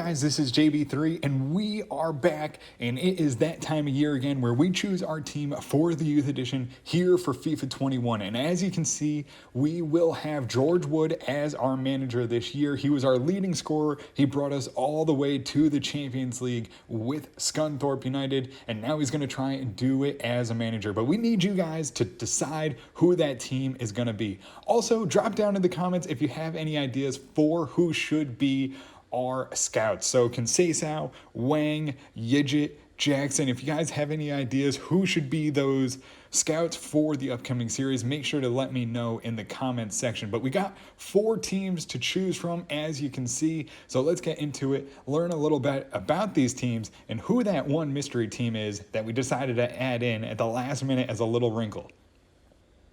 guys, this is JB3 and we are back, and it is that time of year again where we choose our team for the Youth Edition here for FIFA 21. And as you can see, we will have George Wood as our manager this year. He was our leading scorer. He brought us all the way to the Champions League with Scunthorpe United, and now he's going to try and do it as a manager. But we need you guys to decide who that team is going to be. Also, drop down in the comments if you have any ideas for who should be our scouts. So Conceição, Wang, Yidget, Jackson, if you guys have any ideas who should be those scouts for the upcoming series, make sure to let me know in the comments section. But we got 4 teams to choose from, as you can see. So let's get into it, learn a little bit about these teams and who that one mystery team is that we decided to add in at the last minute as a little wrinkle.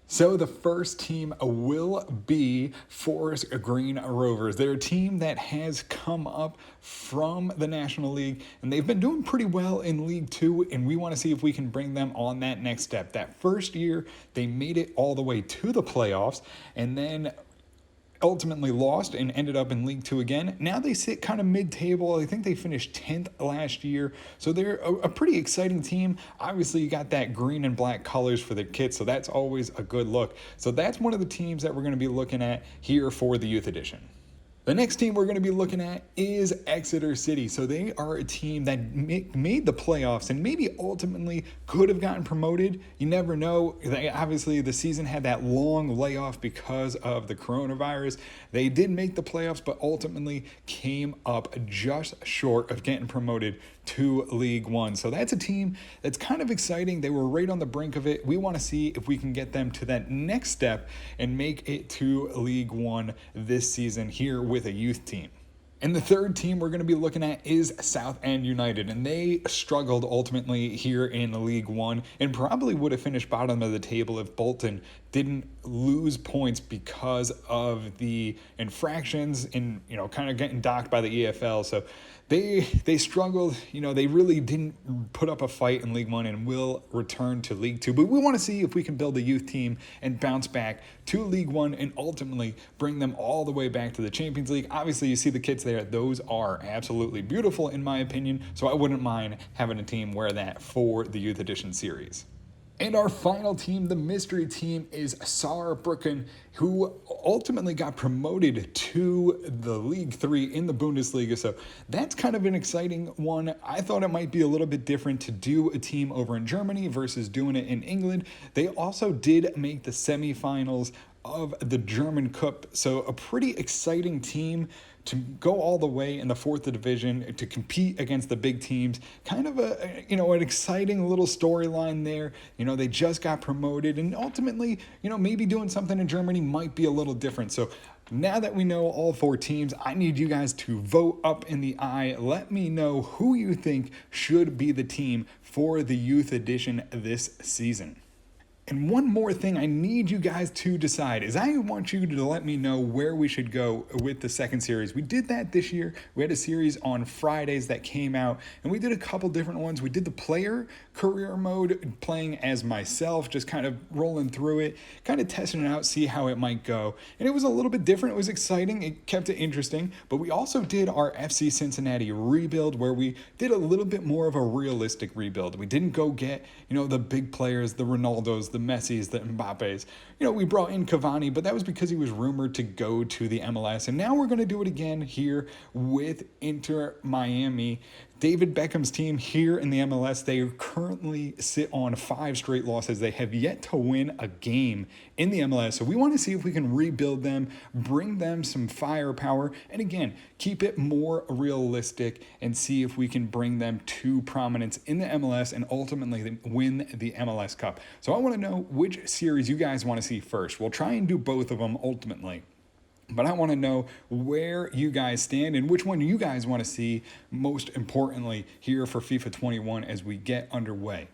So the first team will be Forest Green Rovers. They're a team that has come up from the National League, and they've been doing pretty well in League 2, and we want to see if we can bring them on that next step. That first year, they made it all the way to the playoffs, and then ultimately lost and ended up in League 2 again. Now they sit kind of mid-table. I think they finished 10th last year. So they're a pretty exciting team. Obviously, you got that green and black colors for the kit, so that's always a good look. So that's one of the teams that we're going to be looking at here for the Youth Edition. The next team we're going to be looking at is Exeter City. So they are a team that made the playoffs and maybe ultimately could have gotten promoted. You never know. Obviously, the season had that long layoff because of the coronavirus. They did make the playoffs, but ultimately came up just short of getting promoted to League 1. So that's a team that's kind of exciting. They were right on the brink of it. We want to see if we can get them to that next step and make it to League 1 this season here with a youth team. And the third team we're going to be looking at is Southend United, and they struggled ultimately here in League 1 and probably would have finished bottom of the table if Bolton didn't lose points because of the infractions and, kind of getting docked by the EFL. So they struggled. They really didn't put up a fight in League 1 and will return to League 2. But we want to see if we can build a youth team and bounce back to League 1 and ultimately bring them all the way back to the Champions League. Obviously, you see the kits there. Those are absolutely beautiful in my opinion. So I wouldn't mind having a team wear that for the Youth Edition series. And our final team, the mystery team, is SAARBRUCKEN, who ultimately got promoted to the League 3 in the Bundesliga. So that's kind of an exciting one. I thought it might be a little bit different to do a team over in Germany versus doing it in England. They also did make the semifinals of the German Cup. So a pretty exciting team to go all the way in the 4th division to compete against the big teams. Kind of an exciting little storyline there. They just got promoted, and ultimately, maybe doing something in Germany might be a little different. So now that we know all 4 teams, I need you guys to vote up in the eye. Let me know who you think should be the team for the Youth Edition this season. And one more thing I need you guys to decide is I want you to let me know where we should go with the second series. We did that this year. We had a series on Fridays that came out, and we did a couple different ones. We did the player career mode, playing as myself, just kind of rolling through it, kind of testing it out, see how it might go. And it was a little bit different. It was exciting. It kept it interesting. But we also did our FC Cincinnati rebuild, where we did a little bit more of a realistic rebuild. We didn't go get, the big players, the Ronaldos, the Messis, the Mbappes. We brought in Cavani, but that was because he was rumored to go to the MLS. And now we're going to do it again here with Inter Miami. David Beckham's team here in the MLS, they currently sit on 5 straight losses. They have yet to win a game in the MLS. So we want to see if we can rebuild them, bring them some firepower, and again, keep it more realistic and see if we can bring them to prominence in the MLS and ultimately win the MLS Cup. So I want to know which series you guys want to see first. We'll try and do both of them ultimately. But I want to know where you guys stand and which one you guys want to see most importantly here for FIFA 21 as we get underway.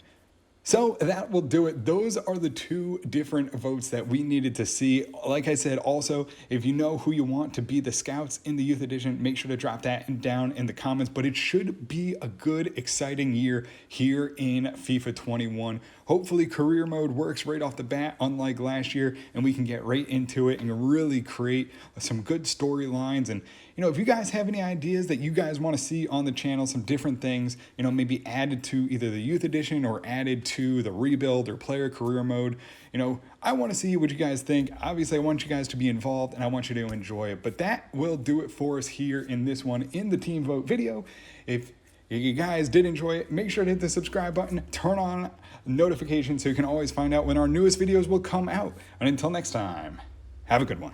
So that will do it. Those are the 2 different votes that we needed to see. Like I said, also, if you know who you want to be the scouts in the Youth Edition, make sure to drop that down in the comments. But it should be a good, exciting year here in FIFA 21. hopefully career mode works right off the bat, unlike last year, and we can get right into it and really create some good storylines. And if you guys have any ideas that you guys want to see on the channel, some different things, maybe added to either the Youth Edition or added to the Rebuild or Player Career Mode, I want to see what you guys think. Obviously, I want you guys to be involved and I want you to enjoy it. But that will do it for us here in this one, in the team vote video. If you guys did enjoy it, make sure to hit the subscribe button, turn on notifications so you can always find out when our newest videos will come out. And until next time, have a good one.